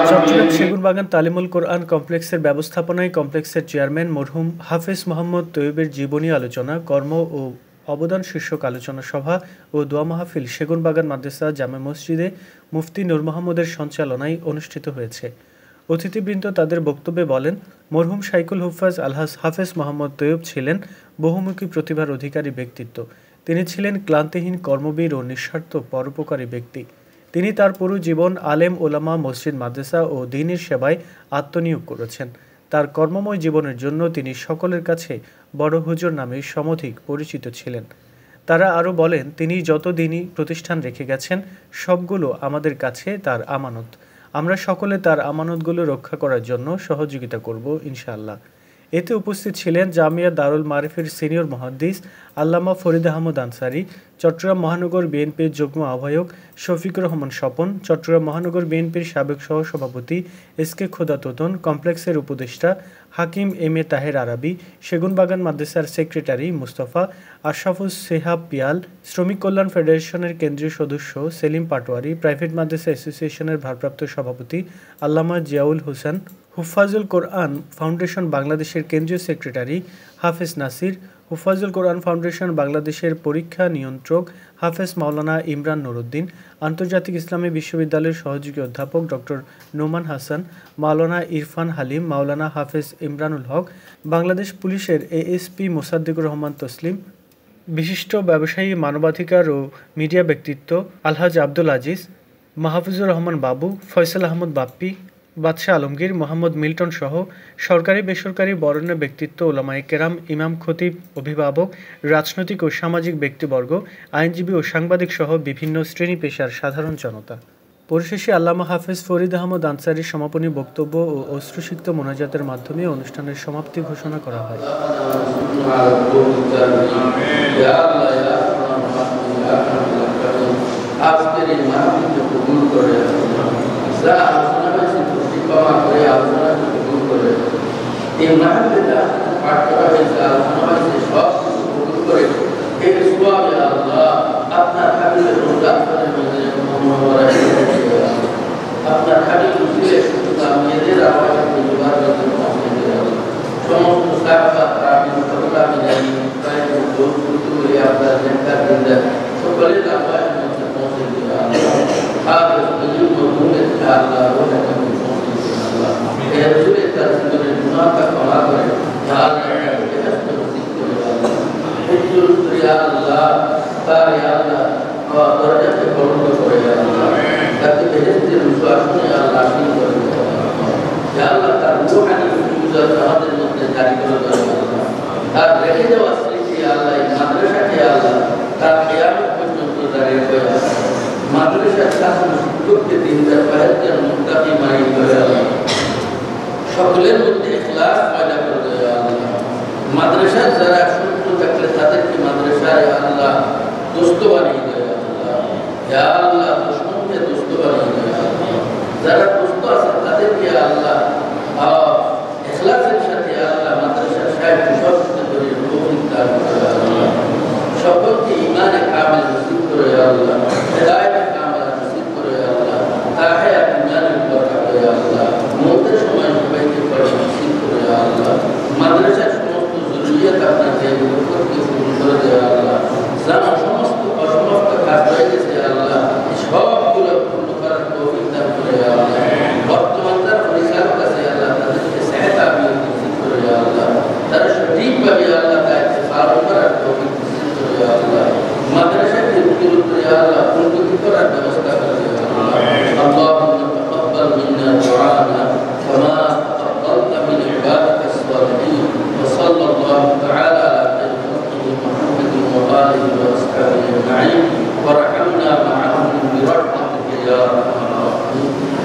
চট্টগ্রাম সেগুনবাগান তালিমুল কোরআন কমপ্লেক্সের ব্যবস্থাপনায় কমপ্লেক্সের চেয়ারম্যান মরহুম হাফেজ মোহাম্মদ তৈয়বের জীবনী আলোচনা, কর্ম ও অবদান শীর্ষক আলোচনা সভা ও দোয়া মাহফিল সেগুনবাগান মাদ্রাসা জামে মসজিদে মুফতি নূর মোহাম্মদের সঞ্চালনায় অনুষ্ঠিত হয়েছে। অতিথিবৃন্দ তাদের বক্তব্যে বলেন, মরহুম শাইখুল হুফাজ আলহাজ হাফেজ মোহাম্মদ তৈয়ব ছিলেন বহুমুখী প্রতিভার অধিকারী ব্যক্তিত্ব। তিনি ছিলেন ক্লান্তিহীন কর্মবীর ও নিঃস্বার্থ পরোপকারী ব্যক্তি। তিনি তার পুরো জীবন আলেম ওলামা, মসজিদ মাদ্রাসা ও দ্বীনের সেবায় আত্মনিয়োগ করেছেন। তার কর্মময় জীবনের জন্য তিনি সকলের কাছে বড় হুজুর নামে সমধিক পরিচিত ছিলেন। তারা আরও বলেন, তিনি যত দিনই প্রতিষ্ঠান রেখে গেছেন সবগুলো আমাদের কাছে তার আমানত। আমরা সকলে তার আমানতগুলো রক্ষা করার জন্য সহযোগিতা করব ইনশাআল্লাহ। এতে উপস্থিত ছিলেন জামিয়া দারুল মারিফের সিনিয়র মুহাদ্দিস আল্লামা ফরিদ আহমদ আনসারী, চট্টগ্রাম মহানগর বিএনপির যুগ্ম আহ্বায়ক শফিকুর রহমান স্বপন, চট্টগ্রাম মহানগর বিএনপির সাবেক সহসভাপতি এসকে খোদা তোতন, কমপ্লেক্সের উপদেষ্টা হাকিম এম এ তাহের আরাবী, সেগুনবাগান মাদ্রাসার সেক্রেটারি মুস্তফা, আশরাফুস সেহাব পিয়াল, শ্রমিক কল্যাণ ফেডারেশনের কেন্দ্রীয় সদস্য সেলিম পাটোয়ারি, প্রাইভেট মাদ্রাসা অ্যাসোসিয়েশনের ভারপ্রাপ্ত সভাপতি আল্লামা জিয়াউল হোসেন, হুফাজুল কোরআন ফাউন্ডেশন বাংলাদেশের কেন্দ্রীয় সেক্রেটারি হাফেজ নাসির, হুফাজুল কোরআন ফাউন্ডেশন বাংলাদেশের পরীক্ষা নিয়ন্ত্রক হাফেজ মাওলানা ইমরান নুরুদ্দিন, আন্তর্জাতিক ইসলামী বিশ্ববিদ্যালয়ের সহযোগী অধ্যাপক ডক্টর নোমান হাসান, মাওলানা ইরফান হালিম, মাওলানা হাফেজ ইমরানুল হক, বাংলাদেশ পুলিশের এএসপি মোসাদ্দেকুর রহমান তসলিম, বিশিষ্ট ব্যবসায়ী, মানবাধিকার ও মিডিয়া ব্যক্তিত্ব আলহাজ আব্দুল আজিজ, মাহফুজুর রহমান বাবু, ফয়সাল আহমদ বাপ্পি, বাদশাহ আলমগীর, মোহাম্মদ মিল্টন সহ সরকারি বেসরকারি বরেণ্য ব্যক্তিত্ব, ওলামায়ে কেরাম, ইমাম খতিব, অভিভাবক, রাজনৈতিক ও সামাজিক ব্যক্তিবর্গ, আইনজীবী ও সাংবাদিক সহ বিভিন্ন শ্রেণী পেশার সাধারণ জনতা। পরিশেষে আল্লামা হাফেজ ফরিদ আহমদ আনসারীর সমাপনী বক্তব্য ও অশ্রুসিক্ত মোনাজাতের মাধ্যমে অনুষ্ঠানের সমাপ্তি ঘোষণা করা হয়। আপনার খালি মুসলিমের মেয়েদের আওয়াজ সমস্ত আপনার সকলের আওয়াজ পৌঁছে দিয়ে আর তার জীবনের গুণাটা ক্ষমা করে দরজাকে বন্ধ করে তাকে বেহেশতের উদ্বাসনে আল্লাহ আসীন করে আল্লাহ তার রূহানি ফিউজাত আমাদের মধ্যে জারি করে দেওয়া তার রেখে যাওয়া স্মৃতি আল্লাহ মাদ্রাসাকে আল্লাহ তার কিয়ামত পর্যন্ত দাঁড়িয়ে হয়ে মাদ্রাসার ছাত্র শিক্ষককে দিনদার বাহিরদের মুত্তাকি মাই করে আল্লাহ সকলের মধ্যে ইখলাস পয়দা করে দেওয়া আল্লাহ মাদ্রাসার যারা শত্রু থাকলে তাদেরকে মাদ্রাসায় আল্লাহ দোস্ত বানিয়ে দেওয়া আল্লাহ ইয়া আল্লাহ দুশমনকে দোস্ত বানিয়ে দেওয়া আল্লাহ যারা দোস্ত আছে তাদেরকে আল্লাহ ইখলাসের সাথে আল্লাহ মাদ্রাসার সাহিত্য সবচেয়ে করে তৌফিক দান করে আল্লাহ সকলকে ঈমানে কামিল নসিব করে আল্লাহ